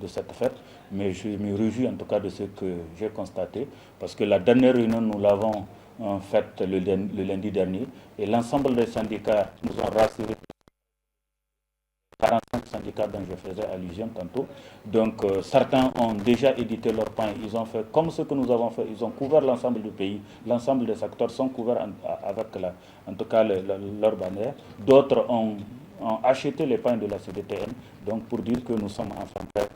de cette fête, mais je me réjouis en tout cas de ce que j'ai constaté, parce que la dernière réunion, nous l'avons faite le lundi dernier, et l'ensemble des syndicats nous ont rassurés. 45 syndicats dont je faisais allusion tantôt. Donc certains ont déjà édité leur plan, ils ont fait comme ce que nous avons fait, ils ont couvert l'ensemble du pays, l'ensemble des secteurs sont couverts avec en tout cas leur bannière. D'autres ont acheté les pains de la CDTN, donc pour dire que nous sommes enfin prêts.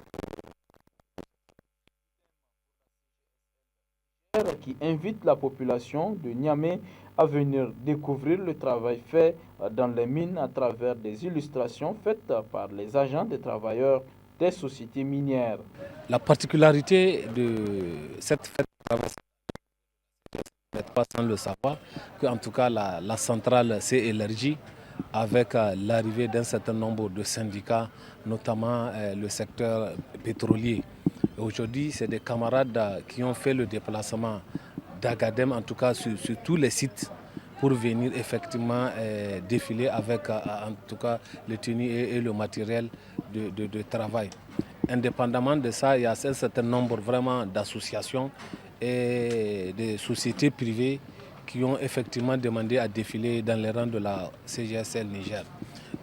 Qui invite la population de Niamey à venir découvrir le travail fait dans les mines à travers des illustrations faites par les agents des travailleurs des sociétés minières. La particularité de cette fête, vous n'êtes pas sans le savoir, qu'en tout cas la centrale s'est élargie avec l'arrivée d'un certain nombre de syndicats, notamment le secteur pétrolier. Aujourd'hui, c'est des camarades qui ont fait le déplacement d'Agadem, en tout cas sur tous les sites, pour venir effectivement défiler avec en tout cas les tenues et le matériel de travail. Indépendamment de ça, il y a un certain nombre vraiment d'associations et de sociétés privées qui ont effectivement demandé à défiler dans les rangs de la CGSL Niger.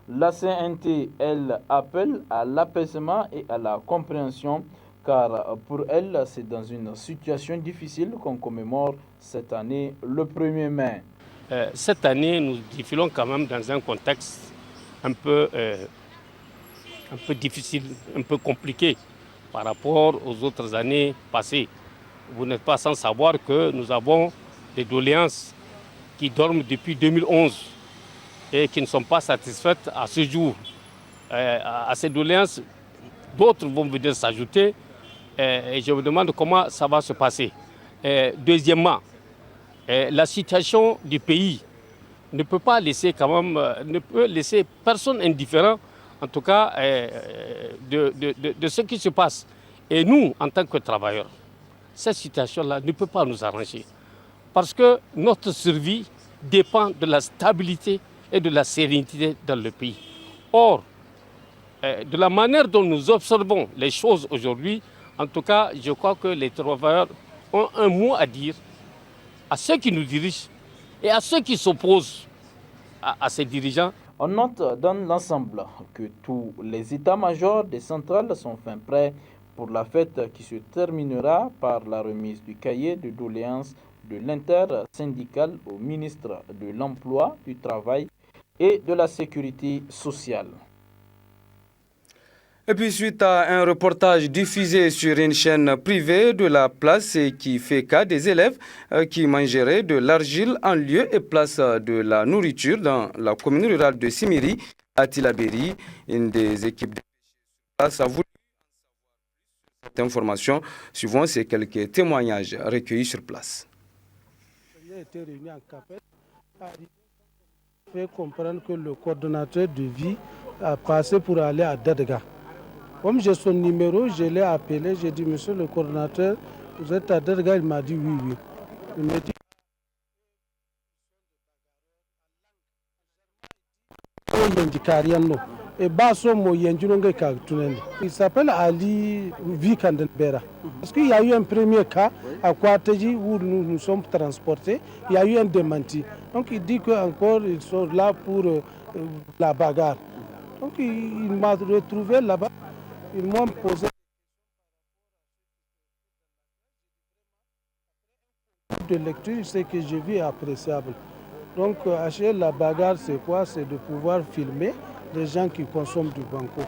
La CNT, elle, appelle à l'apaisement et à la compréhension, car pour elle, c'est dans une situation difficile qu'on commémore cette année le 1er mai. Cette année, nous défilons quand même dans un contexte un peu difficile, un peu compliqué par rapport aux autres années passées. Vous n'êtes pas sans savoir que nous avons des doléances qui dorment depuis 2011 et qui ne sont pas satisfaites à ce jour. À ces doléances, d'autres vont venir s'ajouter et je me demande comment ça va se passer. Deuxièmement, la situation du pays ne peut pas laisser ne peut laisser personne indifférent, en tout cas de ce qui se passe. Et nous, en tant que travailleurs, cette situation-là ne peut pas nous arranger. Parce que notre survie dépend de la stabilité et de la sérénité dans le pays. Or, de la manière dont nous observons les choses aujourd'hui, en tout cas, je crois que les travailleurs ont un mot à dire à ceux qui nous dirigent et à ceux qui s'opposent à ces dirigeants. On note dans l'ensemble que tous les états-majors des centrales sont fin prêts pour la fête qui se terminera par la remise du cahier de doléances de l'intersyndical au ministre de l'Emploi, du Travail et de la Sécurité sociale. Et puis suite à un reportage diffusé sur une chaîne privée de la place qui fait cas des élèves qui mangeraient de l'argile en lieu et place de la nourriture dans la commune rurale de Simiri, à Tilaberi, une des équipes de place a voulu cette information. Suivant ces quelques témoignages recueillis sur place. J'ai été réuni en CAPES, a fait comprendre que le coordonnateur de vie a passé pour aller à Dadega. Comme j'ai son numéro, je l'ai appelé, j'ai dit, monsieur le coordonnateur, vous êtes à Dadega? Il m'a dit oui, oui. Il m'a dit, il s'appelle Ali Vikandebera. Parce qu'il y a eu un premier cas à Kouateji où nous sommes transportés, il y a eu un démenti. Donc il dit qu'encore ils sont là pour la bagarre. Donc il m'a retrouvé là-bas, ils m'ont posé de lecture, ce que j'ai vu est appréciable. Donc acheter la bagarre, c'est quoi? C'est de pouvoir filmer les gens qui consomment du banco.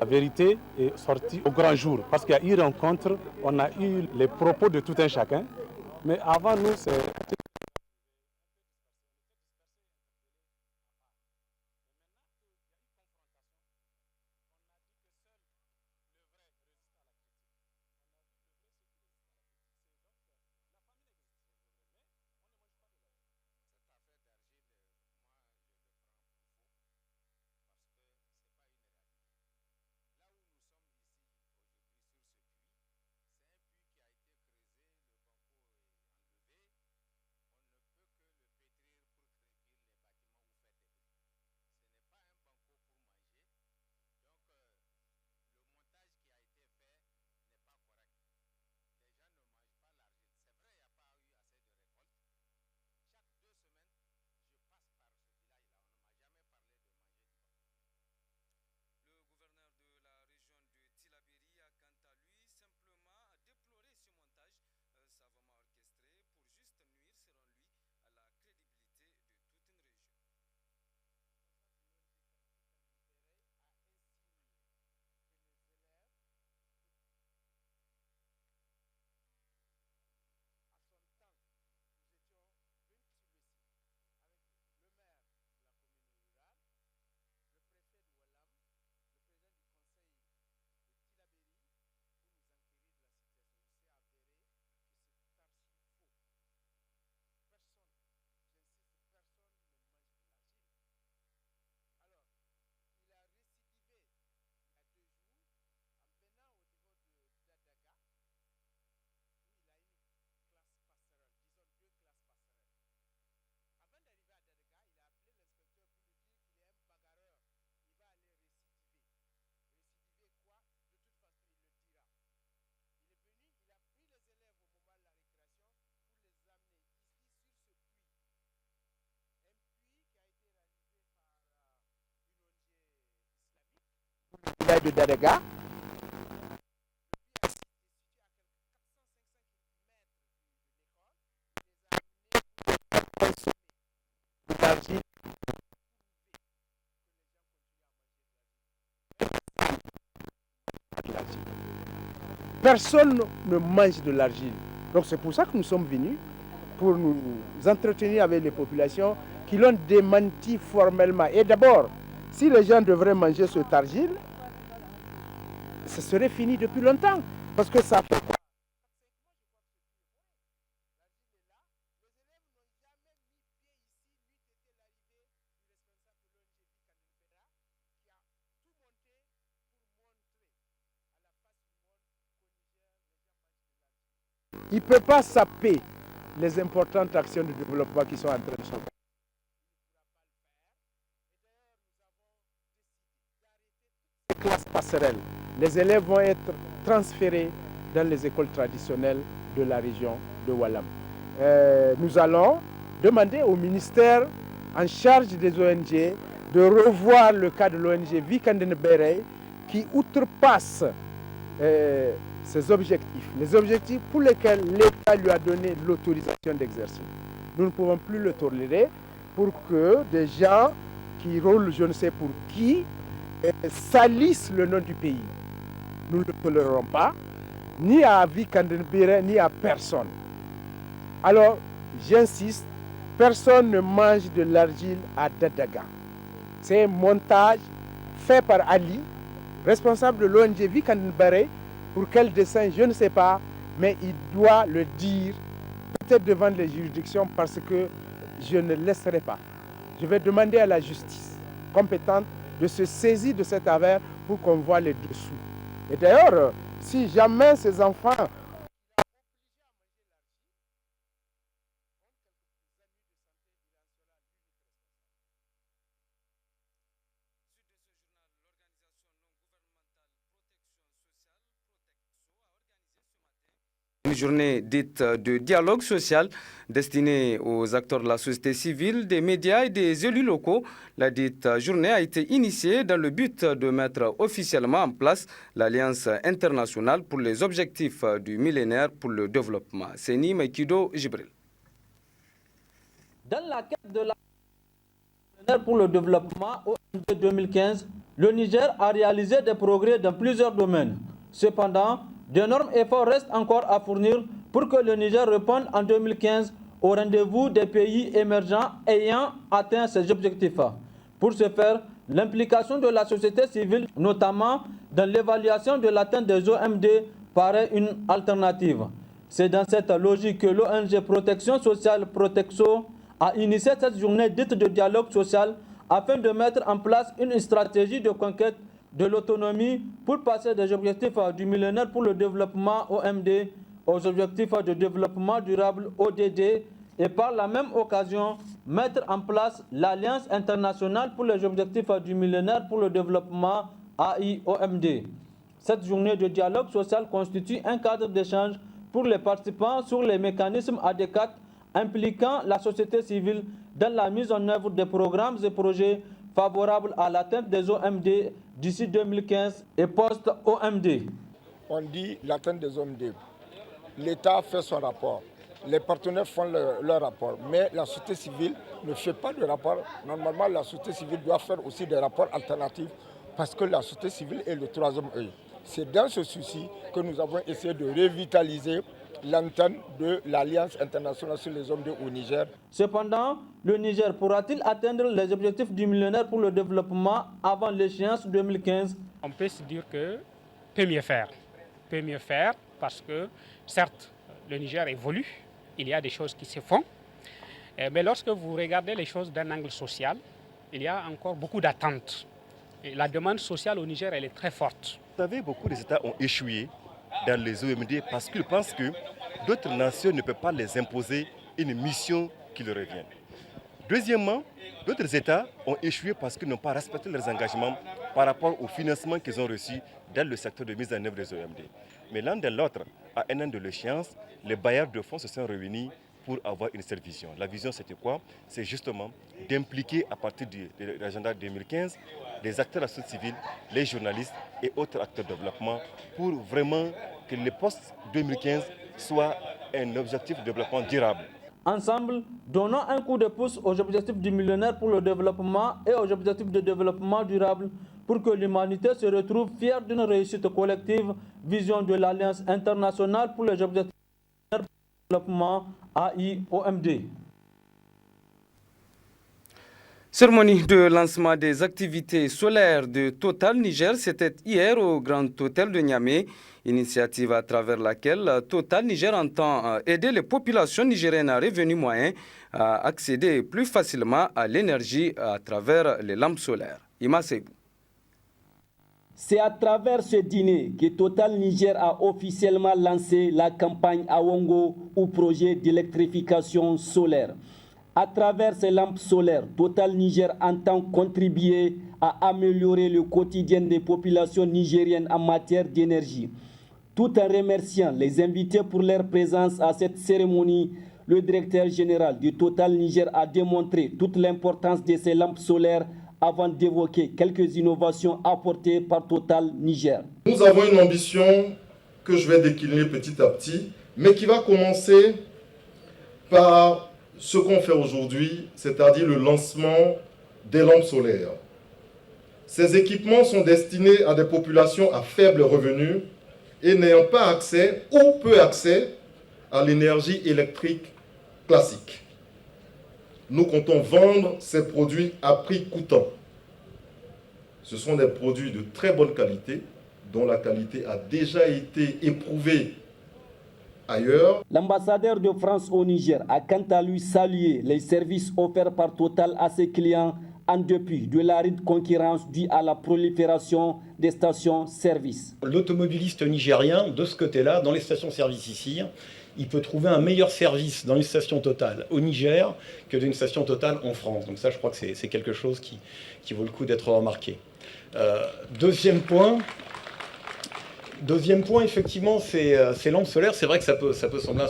La vérité est sortie au grand jour parce qu'il y a eu rencontre, on a eu les propos de tout un chacun. Mais avant nous, c'est médaille de Darega. Personne ne mange de l'argile. Donc c'est pour ça que nous sommes venus, pour nous entretenir avec les populations qui l'ont démenti formellement. Et d'abord, si les gens devraient manger cet argile, ce serait fini depuis longtemps. Parce que ça fait... Il ne peut pas saper les importantes actions de développement qui sont en train de se faire. Les classes passerelles, les élèves vont être transférés dans les écoles traditionnelles de la région de Walam. Nous allons demander au ministère en charge des ONG de revoir le cas de l'ONG Vikandenbere qui outrepasse ses objectifs, les objectifs pour lesquels l'État lui a donné l'autorisation d'exercer. Nous ne pouvons plus le tolérer pour que des gens qui roulent je ne sais pour qui salissent le nom du pays. Nous ne le tolérerons pas, ni à Vikandenbere, ni à personne. Alors, j'insiste, personne ne mange de l'argile à Dadaga. C'est un montage fait par Ali, responsable de l'ONG Vikandenbere. Pour quel dessein, je ne sais pas, mais il doit le dire, peut-être devant les juridictions, parce que je ne laisserai pas. Je vais demander à la justice compétente de se saisir de cette affaire pour qu'on voit les dessous. Et d'ailleurs, si jamais ces enfants... Une journée dite de dialogue social destinée aux acteurs de la société civile, des médias et des élus locaux. La dite journée a été initiée dans le but de mettre officiellement en place l'Alliance internationale pour les objectifs du millénaire pour le développement. C'est Nîmes Kido Jibril. Dans la quête de la pour le développement OMD 2015, le Niger a réalisé des progrès dans plusieurs domaines. Cependant, d'énormes efforts restent encore à fournir pour que le Niger réponde en 2015 au rendez-vous des pays émergents ayant atteint ces objectifs. Pour ce faire, l'implication de la société civile, notamment dans l'évaluation de l'atteinte des OMD, paraît une alternative. C'est dans cette logique que l'ONG Protection Sociale Protexo a initié cette journée dite de dialogue social afin de mettre en place une stratégie de conquête de l'autonomie pour passer des objectifs du millénaire pour le développement OMD aux objectifs de développement durable ODD et par la même occasion mettre en place l'Alliance internationale pour les objectifs du millénaire pour le développement AIOMD. Cette journée de dialogue social constitue un cadre d'échange pour les participants sur les mécanismes adéquats impliquant la société civile dans la mise en œuvre des programmes et projets favorables à l'atteinte des OMD d'ici 2015 et post-OMD. On dit l'atteinte des OMD. L'État fait son rapport. Les partenaires font leur rapport. Mais la société civile ne fait pas de rapport. Normalement, la société civile doit faire aussi des rapports alternatifs parce que la société civile est le troisième œil. C'est dans ce souci que nous avons essayé de revitaliser l'antenne de l'Alliance internationale sur les OMD au Niger. Cependant, le Niger pourra-t-il atteindre les objectifs du millénaire pour le développement avant l'échéance 2015? On peut se dire que peut mieux faire. Peut mieux faire parce que, certes, le Niger évolue, il y a des choses qui se font, mais lorsque vous regardez les choses d'un angle social, il y a encore beaucoup d'attentes. Et la demande sociale au Niger, elle est très forte. Vous savez, beaucoup d'États ont échoué dans les OMD parce qu'ils pensent que d'autres nations ne peuvent pas les imposer une mission qui leur revient. Deuxièmement, d'autres États ont échoué parce qu'ils n'ont pas respecté leurs engagements par rapport au financement qu'ils ont reçu dans le secteur de mise en œuvre des OMD. Mais l'un de l'autre, à un an de l'échéance, les bailleurs de fonds se sont réunis pour avoir une seule vision. La vision, c'était quoi? C'est justement d'impliquer à partir de l'agenda 2015 les acteurs de la société civile, les journalistes et autres acteurs de développement pour vraiment que le post-2015 soit un objectif de développement durable. Ensemble, donnons un coup de pouce aux objectifs du millénaire pour le développement et aux objectifs de développement durable pour que l'humanité se retrouve fière d'une réussite collective, vision de l'Alliance internationale pour les objectifs du développement AIOMD. Cérémonie de lancement des activités solaires de Total Niger, c'était hier au Grand Hôtel de Niamey, initiative à travers laquelle Total Niger entend aider les populations nigériennes à revenus moyens à accéder plus facilement à l'énergie à travers les lampes solaires. Ima Seibou. C'est à travers ce dîner que Total Niger a officiellement lancé la campagne Awongo ou projet d'électrification solaire. À travers ces lampes solaires, Total Niger entend contribuer à améliorer le quotidien des populations nigériennes en matière d'énergie. Tout en remerciant les invités pour leur présence à cette cérémonie, le directeur général du Total Niger a démontré toute l'importance de ces lampes solaires avant d'évoquer quelques innovations apportées par Total Niger. Nous avons une ambition que je vais décliner petit à petit, mais qui va commencer par ce qu'on fait aujourd'hui, c'est-à-dire le lancement des lampes solaires. Ces équipements sont destinés à des populations à faible revenu et n'ayant pas accès ou peu accès à l'énergie électrique classique. Nous comptons vendre ces produits à prix coûtant. Ce sont des produits de très bonne qualité, dont la qualité a déjà été éprouvée ailleurs. L'ambassadeur de France au Niger a quant à lui salué les services offerts par Total à ses clients en dépit de l'aride concurrence due à la prolifération des stations-service. L'automobiliste nigérien, de ce côté-là, dans les stations-service ici, il peut trouver un meilleur service dans une station Total au Niger que d'une station Total en France. Donc ça, je crois que c'est quelque chose qui vaut le coup d'être remarqué. Deuxième point, effectivement, ces lampes solaires. C'est vrai que ça peut sembler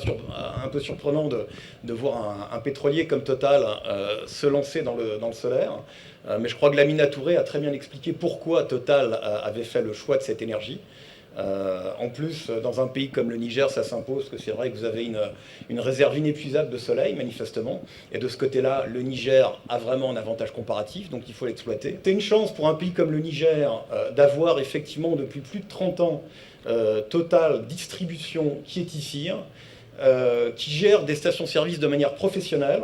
un peu surprenant de voir un pétrolier comme Total se lancer dans le solaire. Mais je crois que Lamina Touré a très bien expliqué pourquoi Total avait fait le choix de cette énergie. En plus, dans un pays comme le Niger, ça s'impose que c'est vrai que vous avez une réserve inépuisable de soleil, manifestement. Et de ce côté-là, le Niger a vraiment un avantage comparatif, donc il faut l'exploiter. C'est une chance pour un pays comme le Niger d'avoir effectivement depuis plus de 30 ans Total Distribution qui est ici, qui gère des stations-service de manière professionnelle.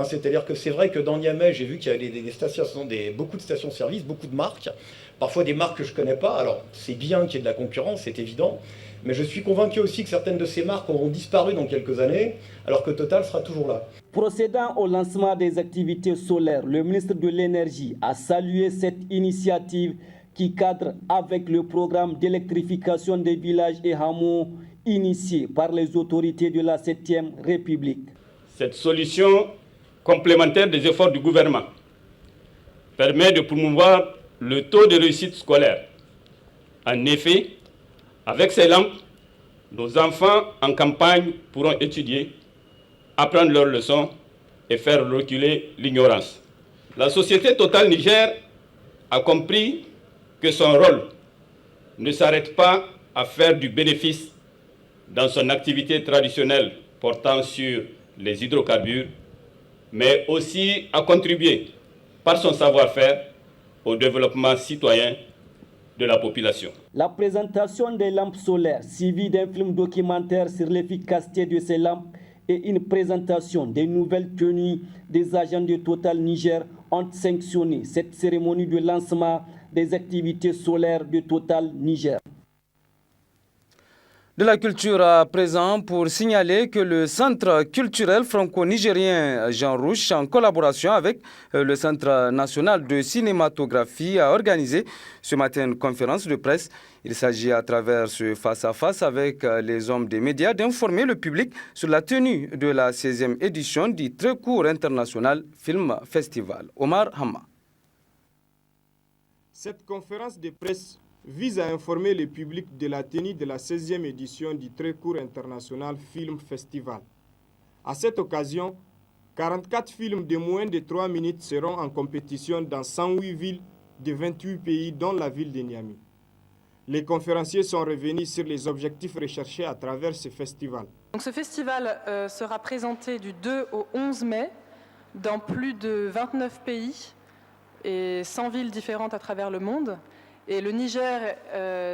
C'est-à-dire que c'est vrai que dans Niamey, j'ai vu qu'il y avait beaucoup de stations-service, beaucoup de marques. Parfois des marques que je ne connais pas. Alors, c'est bien qu'il y ait de la concurrence, c'est évident. Mais je suis convaincu aussi que certaines de ces marques auront disparu dans quelques années, alors que Total sera toujours là. Procédant au lancement des activités solaires, le ministre de l'Énergie a salué cette initiative qui cadre avec le programme d'électrification des villages et hameaux initié par les autorités de la 7e République. Cette solution complémentaire des efforts du gouvernement permet de promouvoir le taux de réussite scolaire. En effet, avec ces lampes, nos enfants en campagne pourront étudier, apprendre leurs leçons et faire reculer l'ignorance. La société Total Niger a compris que son rôle ne s'arrête pas à faire du bénéfice dans son activité traditionnelle portant sur les hydrocarbures, mais aussi à contribuer par son savoir-faire au développement citoyen de la population. La présentation des lampes solaires, suivie d'un film documentaire sur l'efficacité de ces lampes et une présentation des nouvelles tenues des agents de Total Niger ont sanctionné cette cérémonie de lancement des activités solaires de Total Niger. De la culture à présent pour signaler que le Centre culturel franco-nigérien Jean Rouch, en collaboration avec le Centre national de cinématographie, a organisé ce matin une conférence de presse. Il s'agit à travers ce face-à-face avec les hommes des médias d'informer le public sur la tenue de la 16e édition du très court international Film Festival. Omar Hamma. Cette conférence de presse vise à informer le public de la tenue de la 16e édition du très court international Film Festival. À cette occasion, 44 films de moins de 3 minutes seront en compétition dans 108 villes de 28 pays, dont la ville de Niamey. Les conférenciers sont revenus sur les objectifs recherchés à travers ce festival. Donc ce festival sera présenté du 2 au 11 mai dans plus de 29 pays et 100 villes différentes à travers le monde. Et le Niger,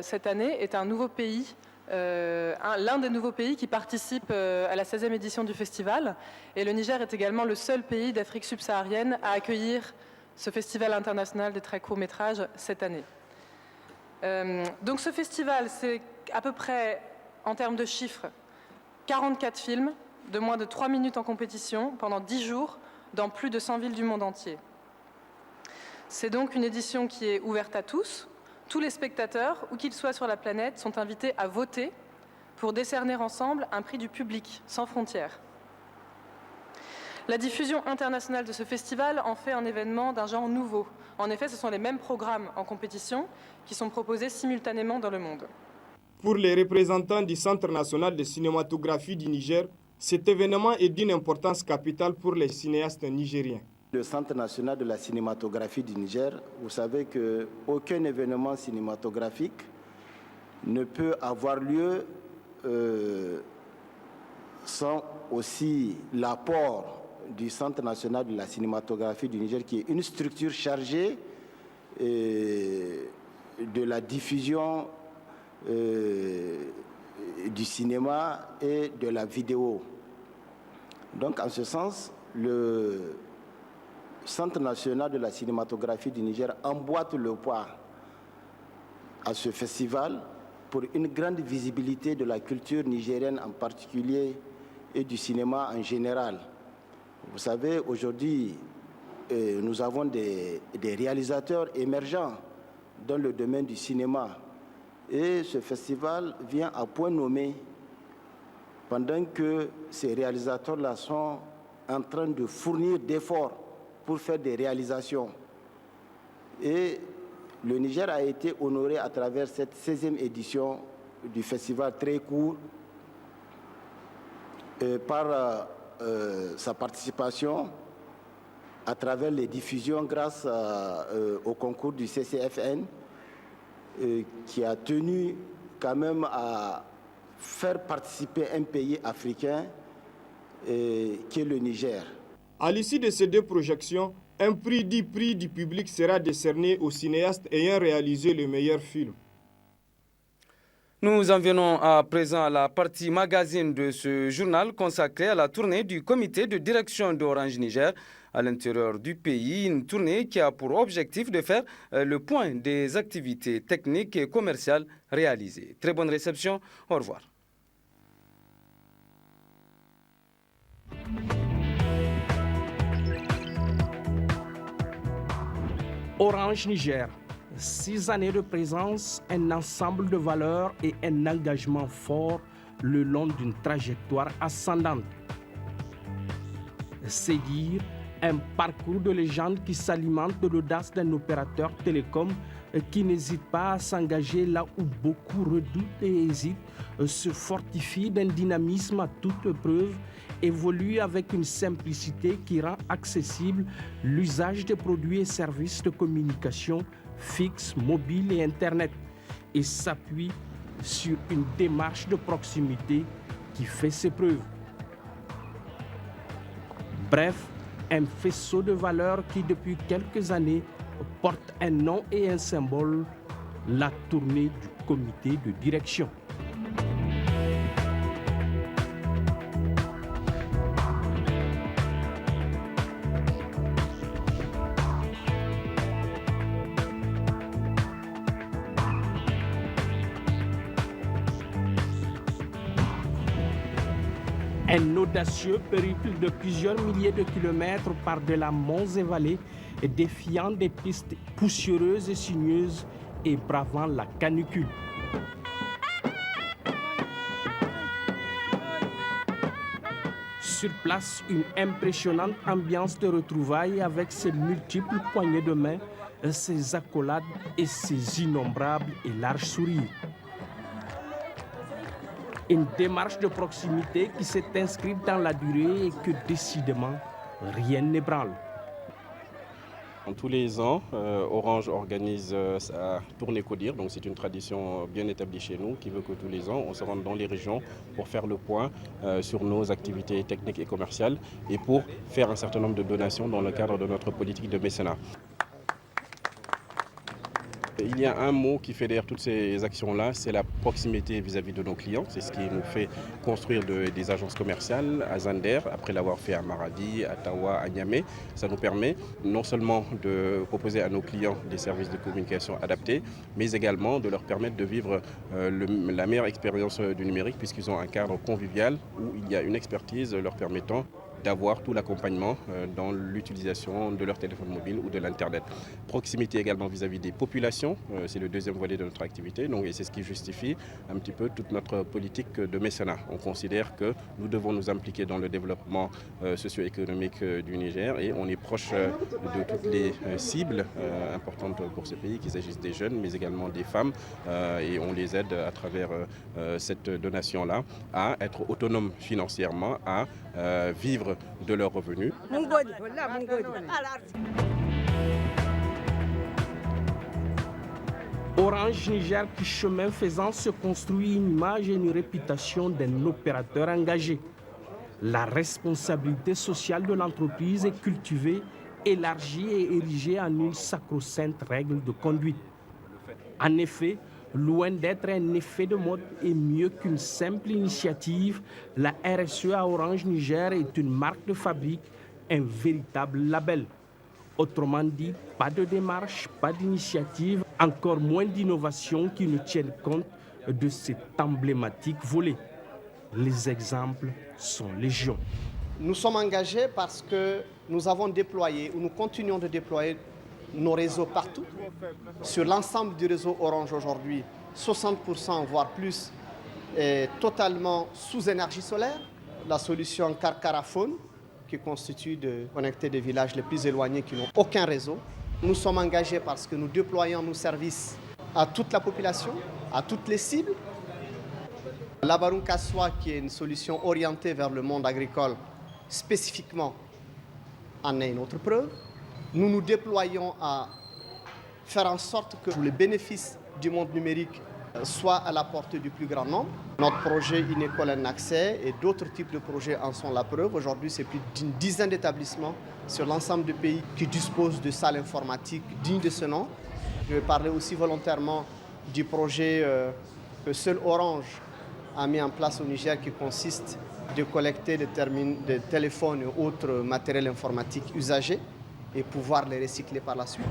cette année, est un nouveau pays, l'un des nouveaux pays qui participe à la 16e édition du festival. Et le Niger est également le seul pays d'Afrique subsaharienne à accueillir ce festival international des très courts métrages cette année. Donc ce festival, c'est à peu près, en termes de chiffres, 44 films de moins de 3 minutes en compétition pendant 10 jours dans plus de 100 villes du monde entier. C'est donc une édition qui est ouverte à tous. Tous les spectateurs, où qu'ils soient sur la planète, sont invités à voter pour décerner ensemble un prix du public, sans frontières. La diffusion internationale de ce festival en fait un événement d'un genre nouveau. En effet, ce sont les mêmes programmes en compétition qui sont proposés simultanément dans le monde. Pour les représentants du Centre national de cinématographie du Niger, cet événement est d'une importance capitale pour les cinéastes nigériens. Le Centre national de la cinématographie du Niger, vous savez qu'aucun événement cinématographique ne peut avoir lieu sans aussi l'apport du Centre national de la cinématographie du Niger, qui est une structure chargée de la diffusion du cinéma et de la vidéo. Donc en ce sens, le Centre national de la cinématographie du Niger emboîte le pas à ce festival pour une grande visibilité de la culture nigérienne en particulier et du cinéma en général. Vous savez, aujourd'hui, nous avons des réalisateurs émergents dans le domaine du cinéma. Et ce festival vient à point nommé pendant que ces réalisateurs-là sont en train de fournir d'efforts pour faire des réalisations. Et le Niger a été honoré à travers cette 16e édition du festival très court par sa participation à travers les diffusions grâce au concours du CCFN qui a tenu quand même à faire participer un pays africain qui est le Niger. À l'issue de ces deux projections, un prix dit prix du public sera décerné aux cinéastes ayant réalisé le meilleur film. Nous en venons à présent à la partie magazine de ce journal consacrée à la tournée du comité de direction d'Orange Niger à l'intérieur du pays. Une tournée qui a pour objectif de faire le point des activités techniques et commerciales réalisées. Très bonne réception, au revoir. Orange Niger, 6 années de présence, un ensemble de valeurs et un engagement fort le long d'une trajectoire ascendante. C'est dire un parcours de légende qui s'alimente de l'audace d'un opérateur télécom qui n'hésite pas à s'engager là où beaucoup redoutent et hésitent, se fortifie d'un dynamisme à toute preuve, évolue avec une simplicité qui rend accessible l'usage des produits et services de communication fixes, mobiles et Internet et s'appuie sur une démarche de proximité qui fait ses preuves. Bref, un faisceau de valeurs qui depuis quelques années porte un nom et un symbole, la tournée du comité de direction. Un audacieux périple de plusieurs milliers de kilomètres par-delà monts et vallées, défiant des pistes poussiéreuses et sinueuses et bravant la canicule. Sur place, une impressionnante ambiance de retrouvailles avec ses multiples poignées de main, ses accolades et ses innombrables et larges sourires. Une démarche de proximité qui s'est inscrite dans la durée et que décidément, rien n'ébranle. Tous les ans, Orange organise sa tournée Codir, donc c'est une tradition bien établie chez nous qui veut que tous les ans on se rende dans les régions pour faire le point sur nos activités techniques et commerciales et pour faire un certain nombre de donations dans le cadre de notre politique de mécénat. Il y a un mot qui fédère toutes ces actions-là, c'est la proximité vis-à-vis de nos clients. C'est ce qui nous fait construire des agences commerciales à Zander, après l'avoir fait à Maradi, à Tawa, à Niamey. Ça nous permet non seulement de proposer à nos clients des services de communication adaptés, mais également de leur permettre de vivre la meilleure expérience du numérique puisqu'ils ont un cadre convivial où il y a une expertise leur permettant d'avoir tout l'accompagnement dans l'utilisation de leur téléphone mobile ou de l'Internet. Proximité également vis-à-vis des populations, c'est le deuxième volet de notre activité, donc, et c'est ce qui justifie un petit peu toute notre politique de mécénat. On considère que nous devons nous impliquer dans le développement socio-économique du Niger et on est proche de toutes les cibles importantes pour ce pays, qu'il s'agisse des jeunes mais également des femmes et on les aide à travers cette donation-là à être autonomes financièrement, à vivre de leurs revenus. Orange Niger qui, chemin faisant, se construit une image et une réputation d'un opérateur engagé. La responsabilité sociale de l'entreprise est cultivée, élargie et érigée en une sacro-sainte règle de conduite. En effet, loin d'être un effet de mode et mieux qu'une simple initiative, la RSE à Orange Niger est une marque de fabrique, un véritable label. Autrement dit, pas de démarche, pas d'initiative, encore moins d'innovation qui ne tiennent compte de cet emblématique volet. Les exemples sont légion. Nous sommes engagés parce que nous avons déployé, ou nous continuons de déployer nos réseaux partout. Sur l'ensemble du réseau Orange aujourd'hui, 60% voire plus est totalement sous énergie solaire. La solution Carcaraphone, qui constitue de connecter des villages les plus éloignés qui n'ont aucun réseau. Nous sommes engagés parce que nous déployons nos services à toute la population, à toutes les cibles. La Baroun Kassoua, qui est une solution orientée vers le monde agricole spécifiquement, en est une autre preuve. Nous nous déployons à faire en sorte que les bénéfices du monde numérique soient à la portée du plus grand nombre. Notre projet Une école, un accès et d'autres types de projets en sont la preuve. Aujourd'hui, c'est plus d'une dizaine d'établissements sur l'ensemble du pays qui disposent de salles informatiques dignes de ce nom. Je vais parler aussi volontairement du projet que seul Orange a mis en place au Niger qui consiste de collecter des téléphones et autres matériels informatiques usagés et pouvoir les recycler par la suite.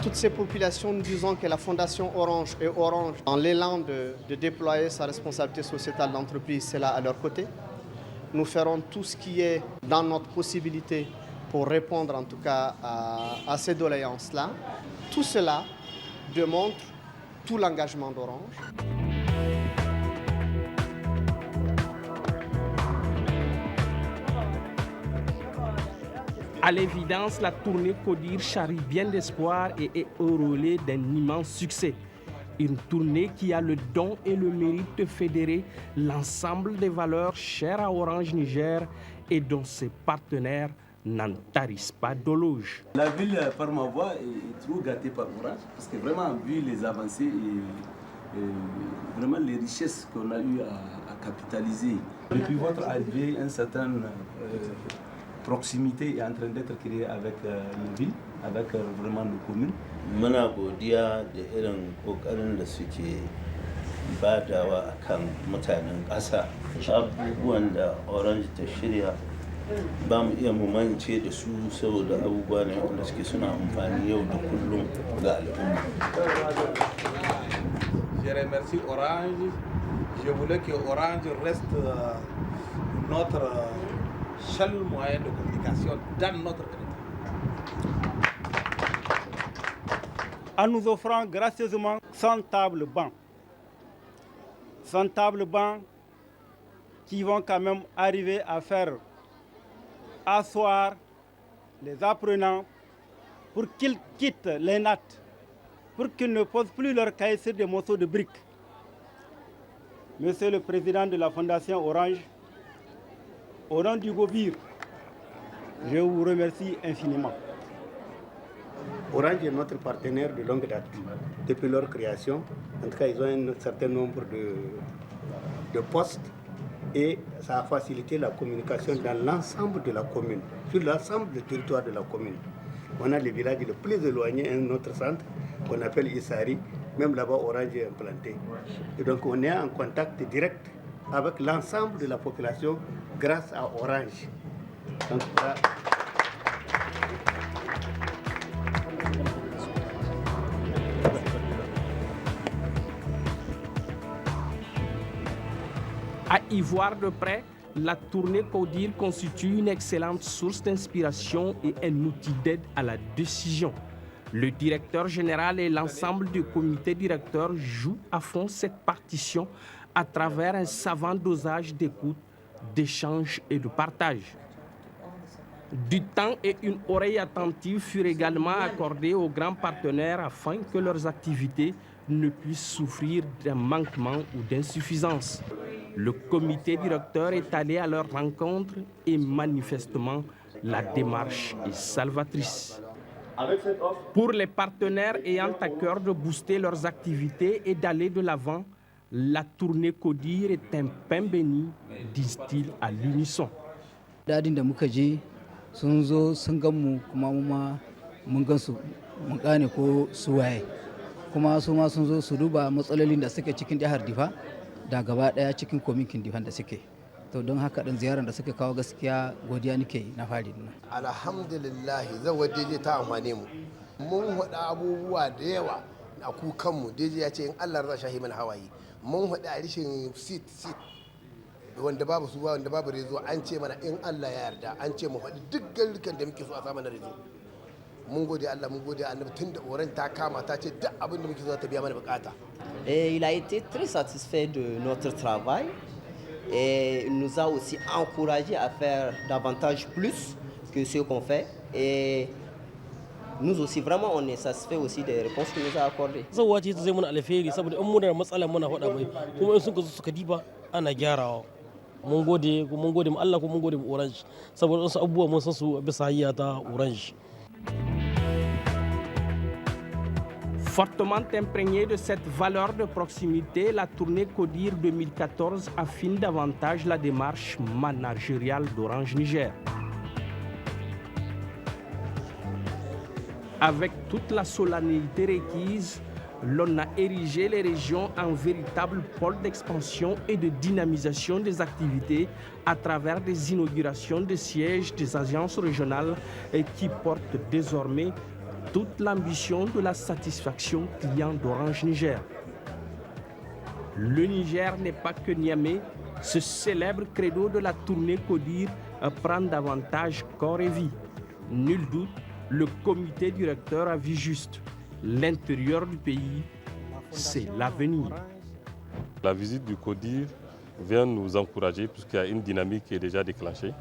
Toutes ces populations, nous disons que la Fondation Orange et Orange, dans l'élan de déployer sa responsabilité sociétale d'entreprise, c'est là à leur côté. Nous ferons tout ce qui est dans notre possibilité pour répondre en tout cas à ces doléances-là. Tout cela démontre tout l'engagement d'Orange. À l'évidence, la tournée Codir charrie bien d'espoir et est au relais d'un immense succès. Une tournée qui a le don et le mérite de fédérer l'ensemble des valeurs chères à Orange Niger et dont ses partenaires n'en tarissent pas d'éloges. La ville, par ma voix, est trop gâtée par Orange parce que vraiment, vu les avancées et vraiment les richesses qu'on a eu à capitaliser. Depuis votre arrivée, un certain proximité est en train d'être créée avec nos villes, avec vraiment nos communes. Muna godiya da irin kokarin da suke badawa akan mutanen ƙasa, abubuwan da Orange ta shirya ba mu iya mu mance da su saboda abubuwa ne wanda suke suna amfani yau da kullum ga al'umma. Je remercie Orange. Je voulais que Orange reste notre seul moyen de communication dans notre territoire. En nous offrant gracieusement 100 tables bancs. 100 tables bancs qui vont quand même arriver à faire asseoir les apprenants pour qu'ils quittent les nattes pour qu'ils ne posent plus leur cahier sur des morceaux de briques. Monsieur le Président de la Fondation Orange, au nom du GOBIR, je vous remercie infiniment. Orange est notre partenaire de longue date. Depuis leur création, en tout cas, ils ont un certain nombre de postes et ça a facilité la communication dans l'ensemble de la commune, sur l'ensemble du territoire de la commune. On a les villages les plus éloignés, un autre centre qu'on appelle Issari, même là-bas Orange est implanté. Et donc on est en contact direct avec l'ensemble de la population grâce à Orange. Donc, À y voir de près, la tournée CODIR constitue une excellente source d'inspiration et un outil d'aide à la décision. Le directeur général et l'ensemble du comité directeur jouent à fond cette partition à travers un savant dosage d'écoute, d'échange et de partage. Du temps et une oreille attentive furent également accordés aux grands partenaires afin que leurs activités ne puissent souffrir d'un manquement ou d'insuffisance. Le comité directeur est allé à leur rencontre et manifestement, la démarche est salvatrice. Pour les partenaires ayant à cœur de booster leurs activités et d'aller de l'avant, la tournée CODIR est un pain béni, disent-ils à l'unisson. sun zo sun gan mu kuma mun gan su mun gane ko su waye kuma su ma sun zo su duba matsalolin da suke cikin jihar Difa da gaba daya cikin kominkin Difan da suke to don haka din ziyarar da suka kawo gaskiya godiya nake na fari din alhamdulillah zawa daidai ta amfane mu mun hada abubuwa da yawa a kukan mu daidai ya ce in Allah ya shahi mana hawaye mun hada rishin seat wanda babu su wanda babu rezo an ce mana in Allah ya yarda an ce mu faɗi duk garurukan da muke so a samu na rezo mun gode Allah mun gode annabi tunda oran ta kama ta ce duk abin da muke so ta biya mana bukata. Il a été très satisfait de notre travail et il nous a aussi encouragé à faire davantage plus que ce qu'on fait et nous aussi vraiment on est satisfait aussi des réponses qu'il nous a accordées. Zawa ce zai muna alheri saboda in muna da matsala muna faɗa mai kuma in suka diba ana gyarawa. Mun gode mu Allah ko mun gode mu Orange saboda wasu abubuwa mun san su bisa hayya ta Orange. Fortement imprégnée de cette valeur de proximité, la tournée CODIR 2014 affine davantage la démarche managériale d'Orange Niger. Avec toute la solennité requise, l'on a érigé les régions en véritable pôle d'expansion et de dynamisation des activités à travers des inaugurations de sièges des agences régionales et qui portent désormais toute l'ambition de la satisfaction client d'Orange Niger. Le Niger n'est pas que Niamey, ce célèbre credo de la tournée CODIR prend davantage corps et vie. Nul doute, le comité directeur a vu juste. L'intérieur du pays, c'est l'avenir. La visite du CODIR vient nous encourager puisqu'il y a une dynamique qui est déjà déclenchée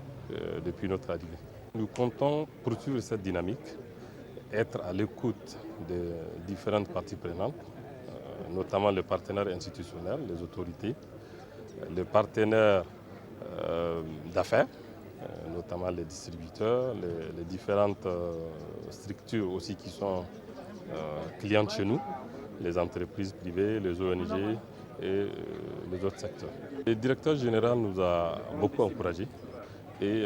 depuis notre arrivée. Nous comptons poursuivre cette dynamique, être à l'écoute des différentes parties prenantes, notamment les partenaires institutionnels, les autorités, les partenaires d'affaires, notamment les distributeurs, les différentes structures aussi qui sont clientes chez nous, les entreprises privées, les ONG et les autres secteurs. Le directeur général nous a beaucoup encouragés et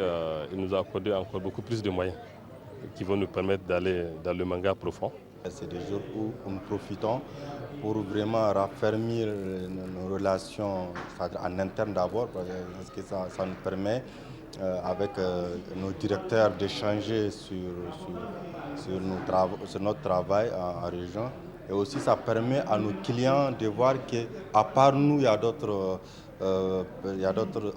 il nous a accordé encore beaucoup plus de moyens qui vont nous permettre d'aller dans le manga profond. C'est des jours où nous profitons pour vraiment raffermir nos relations en interne d'abord, parce que ça nous permet avec nos directeurs d'échanger sur notre travail en région. Et aussi ça permet à nos clients de voir qu'à part nous, il y a d'autres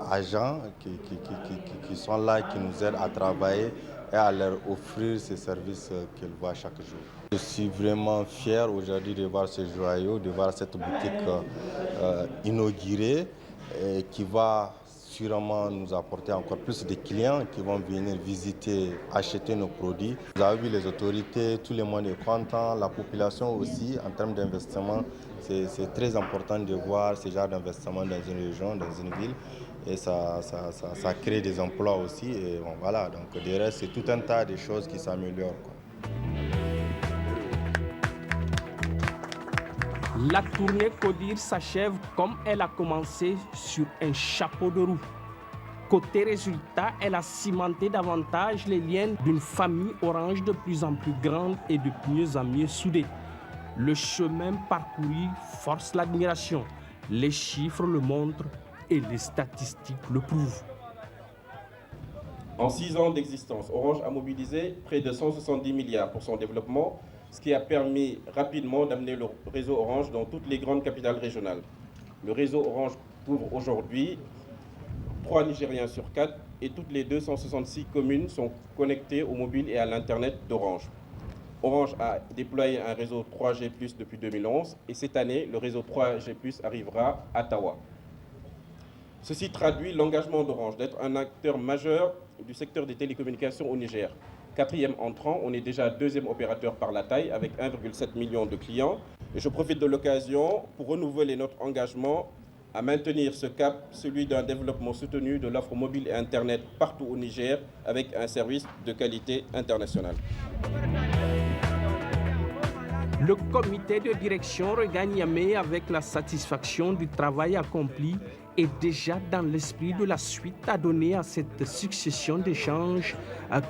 agents qui sont là, qui nous aident à travailler et à leur offrir ces services qu'ils voient chaque jour. Je suis vraiment fier aujourd'hui de voir ce joyau, de voir cette boutique inaugurée qui va sûrement nous apporter encore plus de clients qui vont venir visiter, acheter nos produits. Vous avez vu les autorités, tout le monde est content, la population aussi en termes d'investissement. C'est très important de voir ce genre d'investissement dans une région, dans une ville. Et ça crée des emplois aussi. Et bon, voilà, donc de reste, c'est tout un tas de choses qui s'améliorent. La tournée Codir s'achève comme elle a commencé, sur un chapeau de roue. Côté résultat, elle a cimenté davantage les liens d'une famille orange de plus en plus grande et de mieux en mieux soudée. Le chemin parcouru force l'admiration. Les chiffres le montrent et les statistiques le prouvent. En 6 ans d'existence, Orange a mobilisé près de 170 milliards pour son développement, ce qui a permis rapidement d'amener le réseau Orange dans toutes les grandes capitales régionales. Le réseau Orange couvre aujourd'hui 3 Nigériens sur 4 et toutes les 266 communes sont connectées au mobile et à l'Internet d'Orange. Orange a déployé un réseau 3G+ depuis 2011 et cette année, le réseau 3G+ arrivera à Tawa. Ceci traduit l'engagement d'Orange d'être un acteur majeur du secteur des télécommunications au Niger. 4e entrant, on est déjà 2e opérateur par la taille avec 1,7 million de clients. Et je profite de l'occasion pour renouveler notre engagement à maintenir ce cap, celui d'un développement soutenu de l'offre mobile et Internet partout au Niger avec un service de qualité internationale. Le comité de direction regagne Niamey avec la satisfaction du travail accompli et déjà dans l'esprit de la suite à donner à cette succession d'échanges,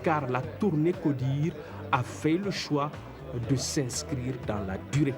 car la tournée Codir a fait le choix de s'inscrire dans la durée.